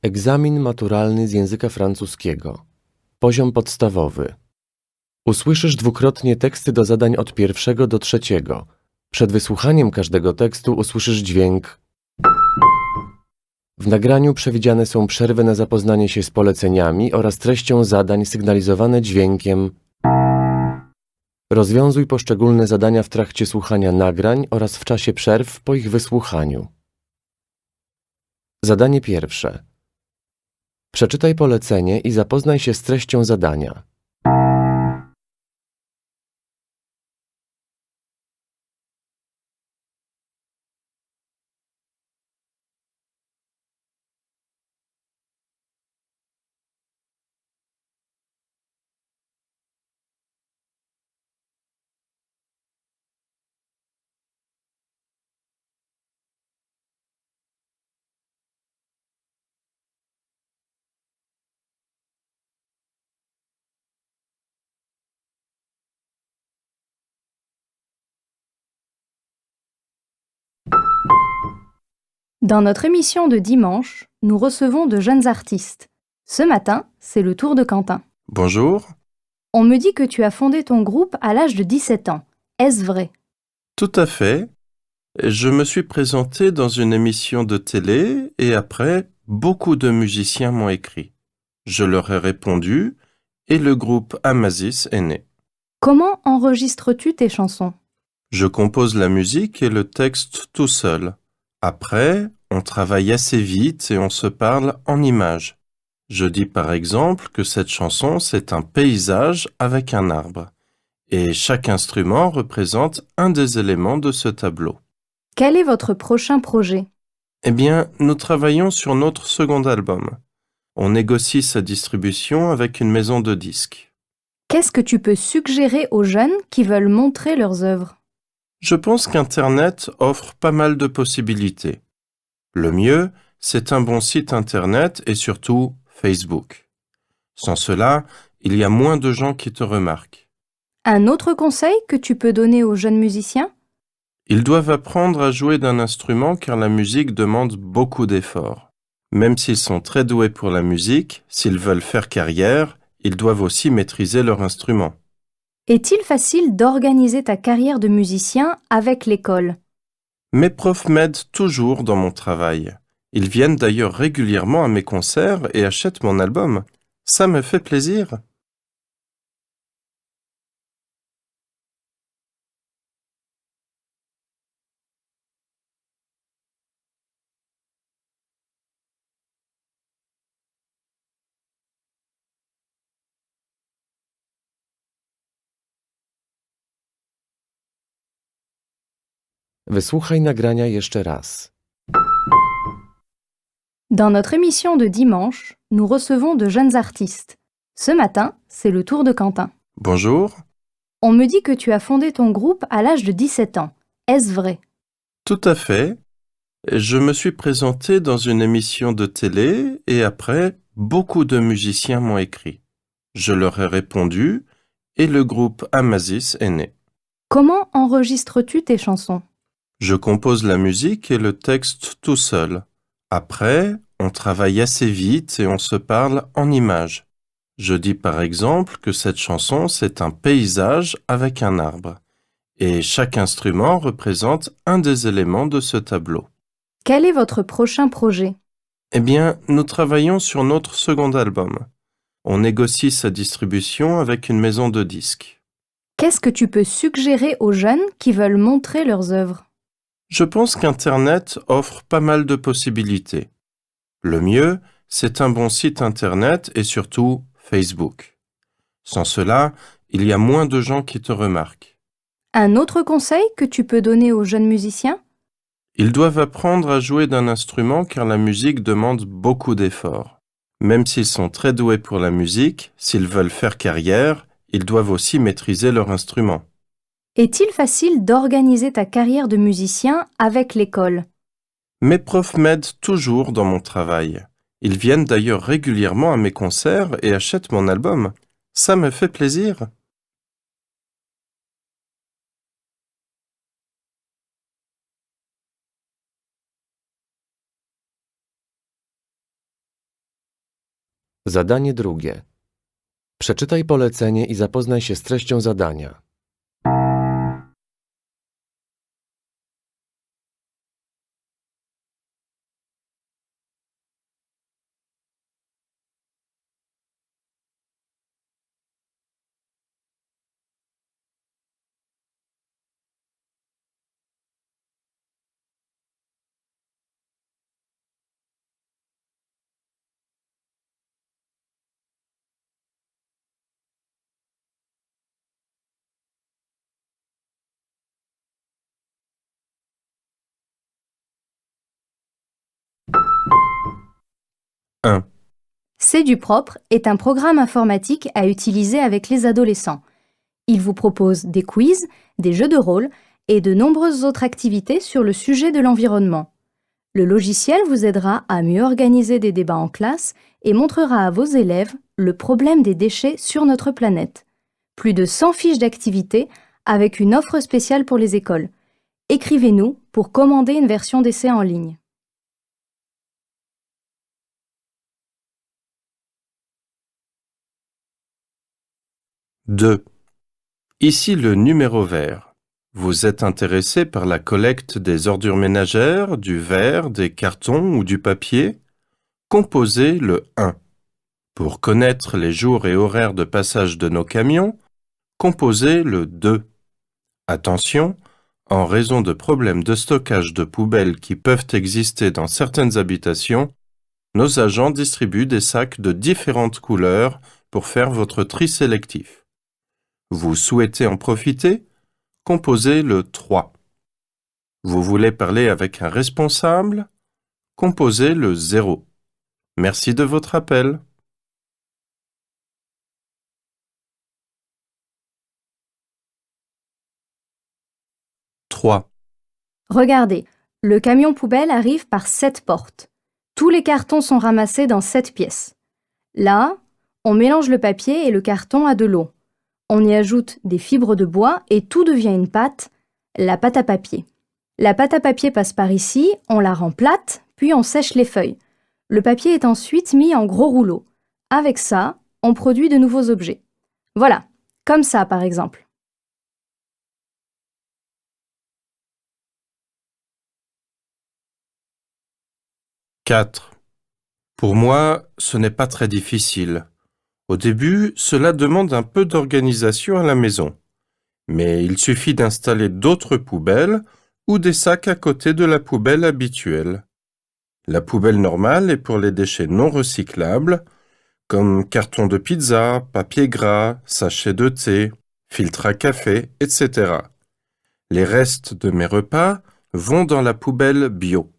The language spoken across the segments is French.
Egzamin maturalny z języka francuskiego. Poziom podstawowy. Usłyszysz dwukrotnie teksty do zadań od 1 do 3. Przed wysłuchaniem każdego tekstu usłyszysz dźwięk. W nagraniu przewidziane są przerwy na zapoznanie się z poleceniami oraz treścią zadań sygnalizowane dźwiękiem. Rozwiązuj poszczególne zadania w trakcie słuchania nagrań oraz w czasie przerw po ich wysłuchaniu. Zadanie pierwsze. Przeczytaj polecenie i zapoznaj się z treścią zadania. Dans notre émission de dimanche, nous recevons de jeunes artistes. Ce matin, c'est le tour de Quentin. Bonjour. On me dit que tu as fondé ton groupe à l'âge de 17 ans. Est-ce vrai? Tout à fait. Je me suis présenté dans une émission de télé et après, beaucoup de musiciens m'ont écrit. Je leur ai répondu et le groupe Amasis est né. Comment enregistres-tu tes chansons? Je compose la musique et le texte tout seul. Après, on travaille assez vite et on se parle en images. Je dis par exemple que cette chanson, c'est un paysage avec un arbre. Et chaque instrument représente un des éléments de ce tableau. Quel est votre prochain projet? Eh bien, nous travaillons sur notre second album. On négocie sa distribution avec une maison de disques. Qu'est-ce que tu peux suggérer aux jeunes qui veulent montrer leurs œuvres? Je pense qu'Internet offre pas mal de possibilités. Le mieux, c'est un bon site Internet et surtout Facebook. Sans cela, il y a moins de gens qui te remarquent. Un autre conseil que tu peux donner aux jeunes musiciens? Ils doivent apprendre à jouer d'un instrument car la musique demande beaucoup d'efforts. Même s'ils sont très doués pour la musique, s'ils veulent faire carrière, ils doivent aussi maîtriser leur instrument. Est-il facile d'organiser ta carrière de musicien avec l'école? Mes profs m'aident toujours dans mon travail. Ils viennent d'ailleurs régulièrement à mes concerts et achètent mon album. Ça me fait plaisir. Wysłuchaj nagrania jeszcze raz. Dans notre émission de dimanche, nous recevons de jeunes artistes. Ce matin, c'est le tour de Quentin. Bonjour. On me dit que tu as fondé ton groupe à l'âge de 17 ans. Est-ce vrai? Tout à fait. Je me suis présenté dans une émission de télé et après, beaucoup de musiciens m'ont écrit. Je leur ai répondu et le groupe Amasis est né. Comment enregistres-tu tes chansons? Je compose la musique et le texte tout seul. Après, on travaille assez vite et on se parle en images. Je dis par exemple que cette chanson, c'est un paysage avec un arbre. Et chaque instrument représente un des éléments de ce tableau. Quel est votre prochain projet? Eh bien, nous travaillons sur notre second album. On négocie sa distribution avec une maison de disques. Qu'est-ce que tu peux suggérer aux jeunes qui veulent montrer leurs œuvres? Je pense qu'Internet offre pas mal de possibilités. Le mieux, c'est un bon site Internet et surtout Facebook. Sans cela, il y a moins de gens qui te remarquent. Un autre conseil que tu peux donner aux jeunes musiciens? Ils doivent apprendre à jouer d'un instrument car la musique demande beaucoup d'efforts. Même s'ils sont très doués pour la musique, s'ils veulent faire carrière, ils doivent aussi maîtriser leur instrument. Est-il facile d'organiser ta carrière de musicien avec l'école? Mes profs m'aident toujours dans mon travail. Ils viennent d'ailleurs régulièrement à mes concerts et achètent mon album. Ça me fait plaisir. Zadanie drugie. Przeczytaj polecenie i zapoznaj się z treścią zadania. C'est du propre est un programme informatique à utiliser avec les adolescents. Il vous propose des quiz, des jeux de rôle et de nombreuses autres activités sur le sujet de l'environnement. Le logiciel vous aidera à mieux organiser des débats en classe et montrera à vos élèves le problème des déchets sur notre planète. Plus de 100 fiches d'activités avec une offre spéciale pour les écoles. Écrivez-nous pour commander une version d'essai en ligne. Deux. Ici le numéro vert. Vous êtes intéressé par la collecte des ordures ménagères, du verre, des cartons ou du papier? Composez le 1. Pour connaître les jours et horaires de passage de nos camions, composez le 2. Attention, en raison de problèmes de stockage de poubelles qui peuvent exister dans certaines habitations, nos agents distribuent des sacs de différentes couleurs pour faire votre tri sélectif. Vous souhaitez en profiter? Composez le 3. Vous voulez parler avec un responsable? Composez le 0. Merci de votre appel. Trois. Regardez, le camion poubelle arrive par 7 portes. Tous les cartons sont ramassés dans 7 pièces. Là, on mélange le papier et le carton à de l'eau. On y ajoute des fibres de bois et tout devient une pâte, la pâte à papier. La pâte à papier passe par ici, on la rend plate, puis on sèche les feuilles. Le papier est ensuite mis en gros rouleaux. Avec ça, on produit de nouveaux objets. Voilà, comme ça par exemple. Quatre. Pour moi, ce n'est pas très difficile. Au début, cela demande un peu d'organisation à la maison. Mais il suffit d'installer d'autres poubelles ou des sacs à côté de la poubelle habituelle. La poubelle normale est pour les déchets non recyclables, comme carton de pizza, papier gras, sachet de thé, filtre à café, etc. Les restes de mes repas vont dans la poubelle bio.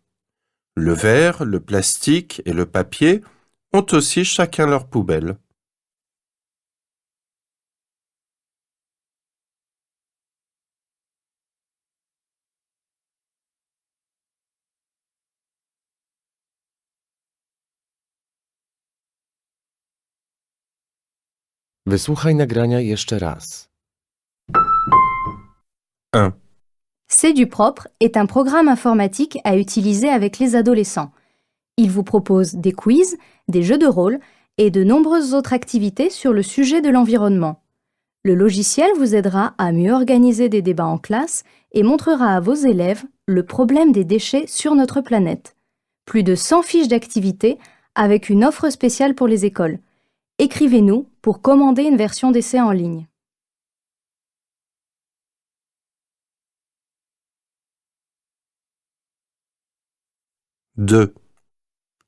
Le verre, le plastique et le papier ont aussi chacun leur poubelle. Wysłuchaj nagrania jeszcze raz. 1. C'est du propre est un programme informatique à utiliser avec les adolescents. Il vous propose des quiz, des jeux de rôle et de nombreuses autres activités sur le sujet de l'environnement. Le logiciel vous aidera à mieux organiser des débats en classe et montrera à vos élèves le problème des déchets sur notre planète. Plus de 100 fiches d'activités avec une offre spéciale pour les écoles. Écrivez-nous pour commander une version d'essai en ligne. Deux.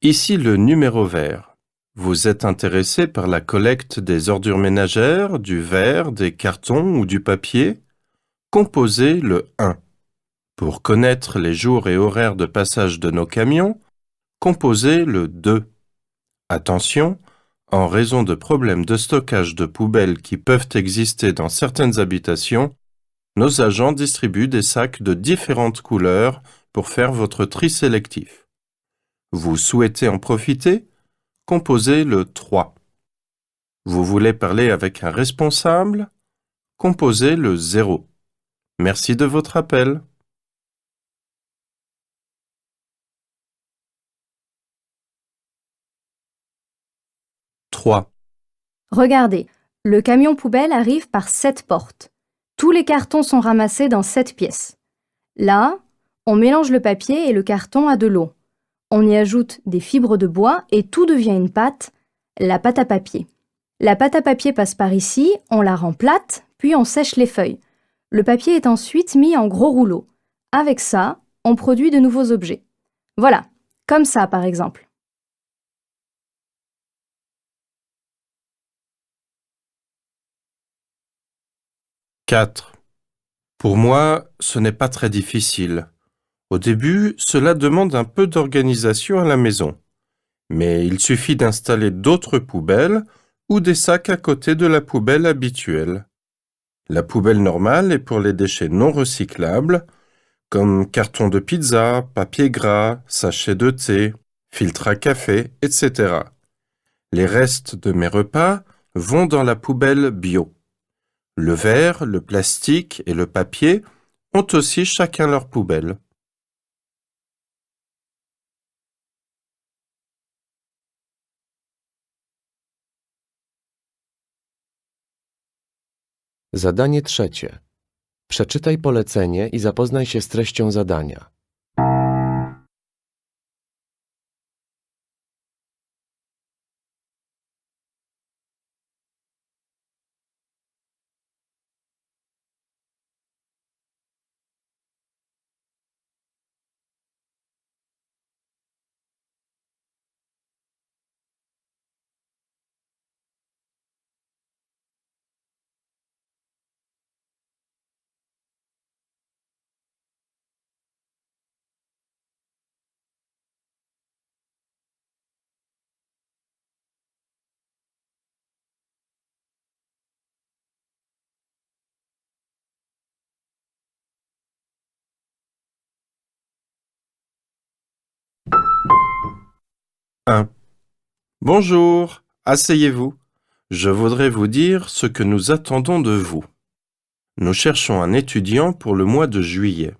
Ici le numéro vert. Vous êtes intéressé par la collecte des ordures ménagères, du verre, des cartons ou du papier? Composez le 1. Pour connaître les jours et horaires de passage de nos camions, composez le 2. Attention, en raison de problèmes de stockage de poubelles qui peuvent exister dans certaines habitations, nos agents distribuent des sacs de différentes couleurs pour faire votre tri sélectif. Vous souhaitez en profiter? Composez le 3. Vous voulez parler avec un responsable? Composez le 0. Merci de votre appel. 3, Regardez, le camion poubelle arrive par 7 portes. Tous les cartons sont ramassés dans 7 pièces. Là, on mélange le papier et le carton à de l'eau. On y ajoute des fibres de bois et tout devient une pâte, la pâte à papier. La pâte à papier passe par ici, on la rend plate, puis on sèche les feuilles. Le papier est ensuite mis en gros rouleaux. Avec ça, on produit de nouveaux objets. Voilà, comme ça par exemple. « 4. Pour moi, ce n'est pas très difficile. Au début, cela demande un peu d'organisation à la maison. Mais il suffit d'installer d'autres poubelles ou des sacs à côté de la poubelle habituelle. La poubelle normale est pour les déchets non recyclables, comme carton de pizza, papier gras, sachet de thé, filtre à café, etc. Les restes de mes repas vont dans la poubelle bio. Le verre, le plastique et le papier ont aussi chacun leur poubelle. Zadanie trzecie. Przeczytaj polecenie i zapoznaj się z treścią zadania. Bonjour, asseyez-vous. Je voudrais vous dire ce que nous attendons de vous. Nous cherchons un étudiant pour le mois de juillet.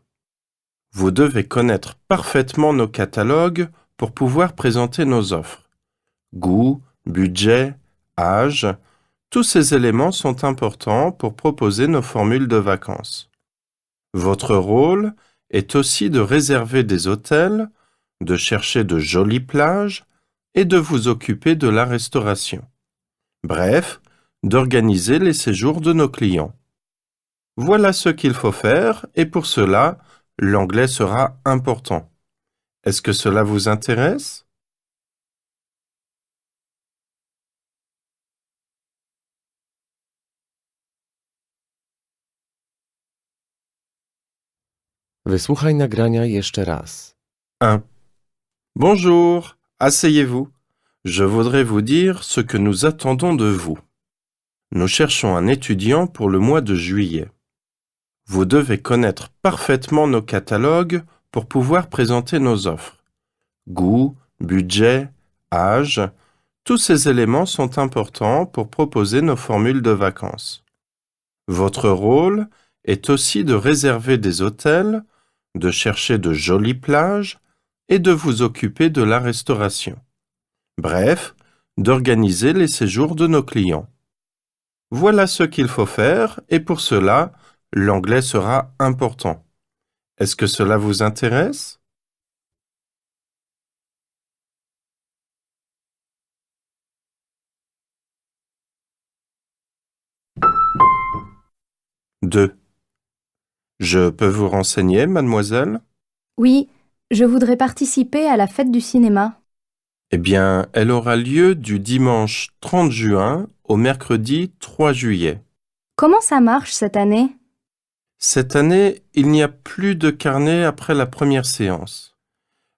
Vous devez connaître parfaitement nos catalogues pour pouvoir présenter nos offres. Goût, budget, âge, tous ces éléments sont importants pour proposer nos formules de vacances. Votre rôle est aussi de réserver des hôtels, de chercher de jolies plages et de vous occuper de la restauration. Bref, d'organiser les séjours de nos clients. Voilà ce qu'il faut faire et pour cela, l'anglais sera important. Est-ce que cela vous intéresse? Wysłuchaj nagrania jeszcze raz. 1. Bonjour, asseyez-vous. Je voudrais vous dire ce que nous attendons de vous. Nous cherchons un étudiant pour le mois de juillet. Vous devez connaître parfaitement nos catalogues pour pouvoir présenter nos offres. Goût, budget, âge, tous ces éléments sont importants pour proposer nos formules de vacances. Votre rôle est aussi de réserver des hôtels, de chercher de jolies plages et de vous occuper de la restauration. Bref, d'organiser les séjours de nos clients. Voilà ce qu'il faut faire et pour cela, l'anglais sera important. Est-ce que cela vous intéresse? « 2. Je peux vous renseigner, mademoiselle? Oui, je voudrais participer à la fête du cinéma. Eh bien, elle aura lieu du dimanche 30 juin au mercredi 3 juillet. Comment ça marche cette année? Cette année, il n'y a plus de carnet après la première séance.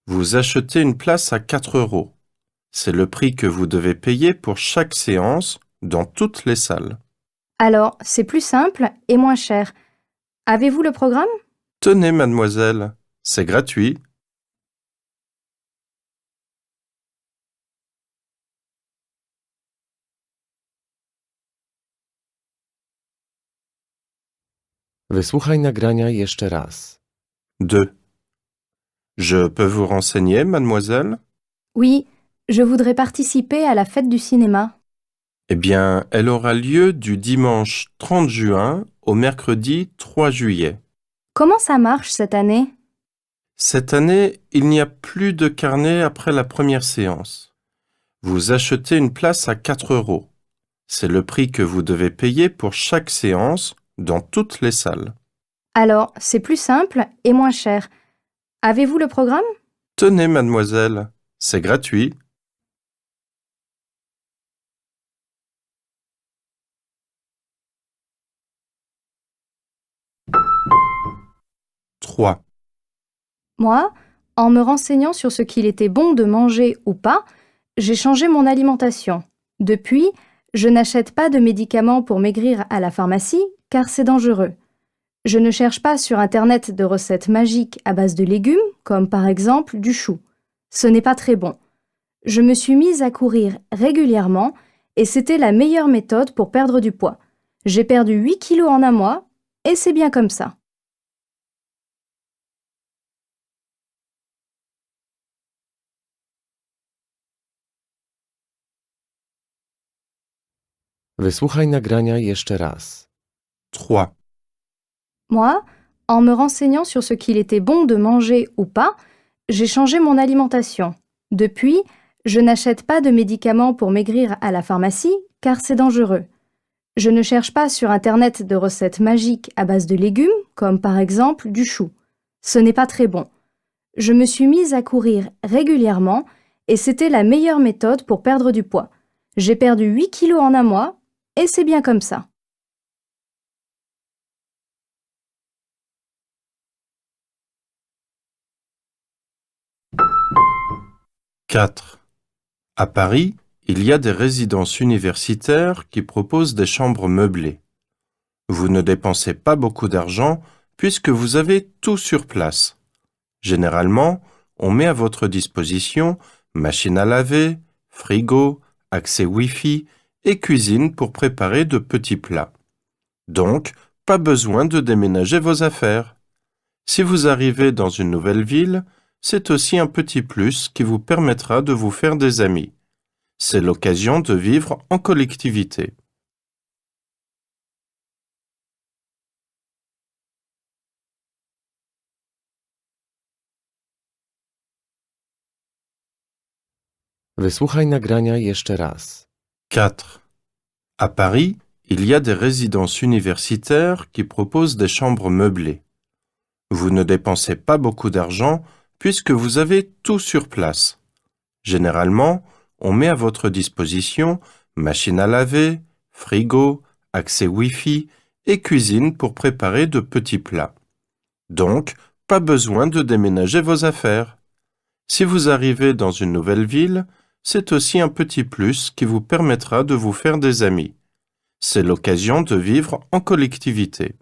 Vous achetez une place à 4 €. C'est le prix que vous devez payer pour chaque séance dans toutes les salles. Alors, c'est plus simple et moins cher. Avez-vous le programme? Tenez, mademoiselle, c'est gratuit. Wysłuchaj nagrania jeszcze raz. 2. Je peux vous renseigner, mademoiselle? Oui, je voudrais participer à la fête du cinéma. Eh bien, elle aura lieu du dimanche 30 juin au mercredi 3 juillet. Comment ça marche cette année? Cette année, il n'y a plus de carnet après la première séance. Vous achetez une place à 4 euros. C'est le prix que vous devez payer pour chaque séance dans toutes les salles. Alors, c'est plus simple et moins cher. Avez-vous le programme? Tenez, mademoiselle, c'est gratuit. Trois. Moi, en me renseignant sur ce qu'il était bon de manger ou pas, j'ai changé mon alimentation. Depuis, je n'achète pas de médicaments pour maigrir à la pharmacie car c'est dangereux. Je ne cherche pas sur Internet de recettes magiques à base de légumes, comme par exemple du chou. Ce n'est pas très bon. Je me suis mise à courir régulièrement et c'était la meilleure méthode pour perdre du poids. J'ai perdu 8 kilos en un mois et c'est bien comme ça. Wysłuchaj nagrania jeszcze raz. Trois. Moi, en me renseignant sur ce qu'il était bon de manger ou pas, j'ai changé mon alimentation. Depuis, je n'achète pas de médicaments pour maigrir à la pharmacie car c'est dangereux. Je ne cherche pas sur Internet de recettes magiques à base de légumes, comme par exemple du chou. Ce n'est pas très bon. Je me suis mise à courir régulièrement et c'était la meilleure méthode pour perdre du poids. J'ai perdu 8 kilos en un mois et c'est bien comme ça. Quatre. À Paris, il y a des résidences universitaires qui proposent des chambres meublées. Vous ne dépensez pas beaucoup d'argent puisque vous avez tout sur place. Généralement, on met à votre disposition machine à laver, frigo, accès Wi-Fi et cuisine pour préparer de petits plats. Donc, pas besoin de déménager vos affaires. Si vous arrivez dans une nouvelle ville, c'est aussi un petit plus qui vous permettra de vous faire des amis. C'est l'occasion de vivre en collectivité. Wysłuchaj nagrania jeszcze raz. 4. À Paris, il y a des résidences universitaires qui proposent des chambres meublées. Vous ne dépensez pas beaucoup d'argent puisque vous avez tout sur place. Généralement, on met à votre disposition machine à laver, frigo, accès Wi-Fi et cuisine pour préparer de petits plats. Donc, pas besoin de déménager vos affaires. Si vous arrivez dans une nouvelle ville, c'est aussi un petit plus qui vous permettra de vous faire des amis. C'est l'occasion de vivre en collectivité.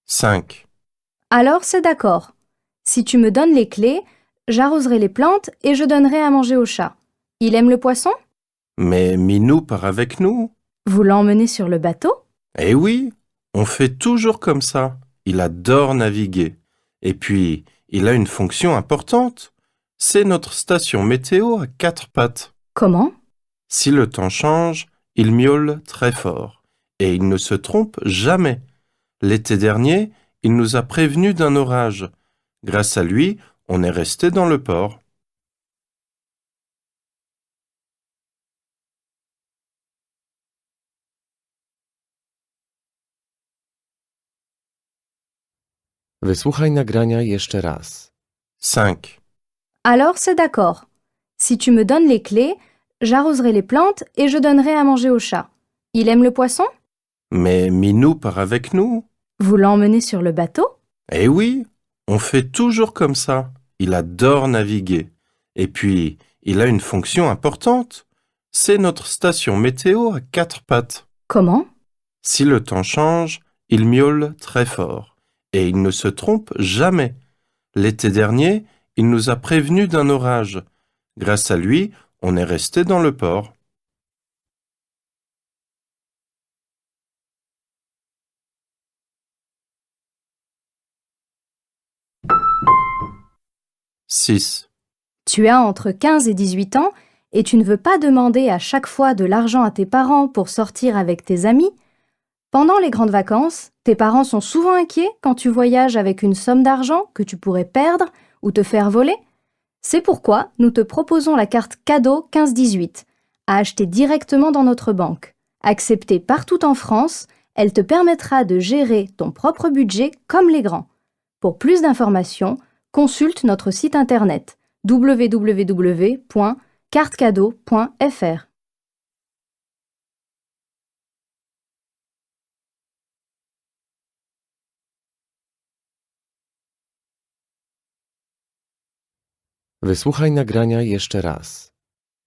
Cinq. Alors c'est d'accord. Si tu me donnes les clés, j'arroserai les plantes et je donnerai à manger au chat. Il aime le poisson? Mais Minou part avec nous. Vous l'emmenez sur le bateau? Eh oui, on fait toujours comme ça. Il adore naviguer. Et puis, il a une fonction importante. C'est notre station météo à 4 pattes. Comment? Si le temps change, il miaule très fort. Et il ne se trompe jamais. L'été dernier, il nous a prévenus d'un orage. Grâce à lui, on est resté dans le port. Wysłuchaj nagrania jeszcze raz. 5. Alors c'est d'accord. Si tu me donnes les clés, j'arroserai les plantes et je donnerai à manger au chat. Il aime le poisson? Mais Minou part avec nous. Vous l'emmenez sur le bateau? Eh oui, on fait toujours comme ça. Il adore naviguer. Et puis, il a une fonction importante. C'est notre station météo à 4 pattes. Comment? Si le temps change, il miaule très fort. Et il ne se trompe jamais. L'été dernier, il nous a prévenus d'un orage. Grâce à lui, on est resté dans le port. 6, Tu as entre 15 et 18 ans et tu ne veux pas demander à chaque fois de l'argent à tes parents pour sortir avec tes amis. Pendant les grandes vacances, tes parents sont souvent inquiets quand tu voyages avec une somme d'argent que tu pourrais perdre ou te faire voler. C'est pourquoi nous te proposons la carte cadeau 15-18 à acheter directement dans notre banque. Acceptée partout en France, elle te permettra de gérer ton propre budget comme les grands. Pour plus d'informations, consulte notre site internet www.cartecadeau.fr. Wysłuchaj nagrania jeszcze raz.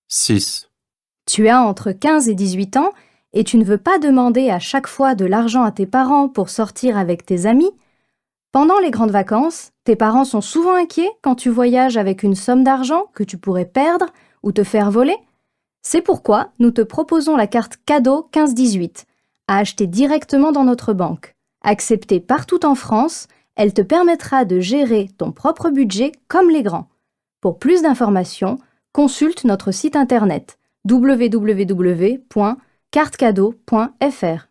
6, Tu as entre 15 et 18 ans et tu ne veux pas demander à chaque fois de l'argent à tes parents pour sortir avec tes amis. Pendant les grandes vacances, tes parents sont souvent inquiets quand tu voyages avec une somme d'argent que tu pourrais perdre ou te faire voler. C'est pourquoi nous te proposons la carte cadeau 15-18 à acheter directement dans notre banque. Acceptée partout en France, elle te permettra de gérer ton propre budget comme les grands. Pour plus d'informations, consulte notre site internet www.cartecadeau.fr.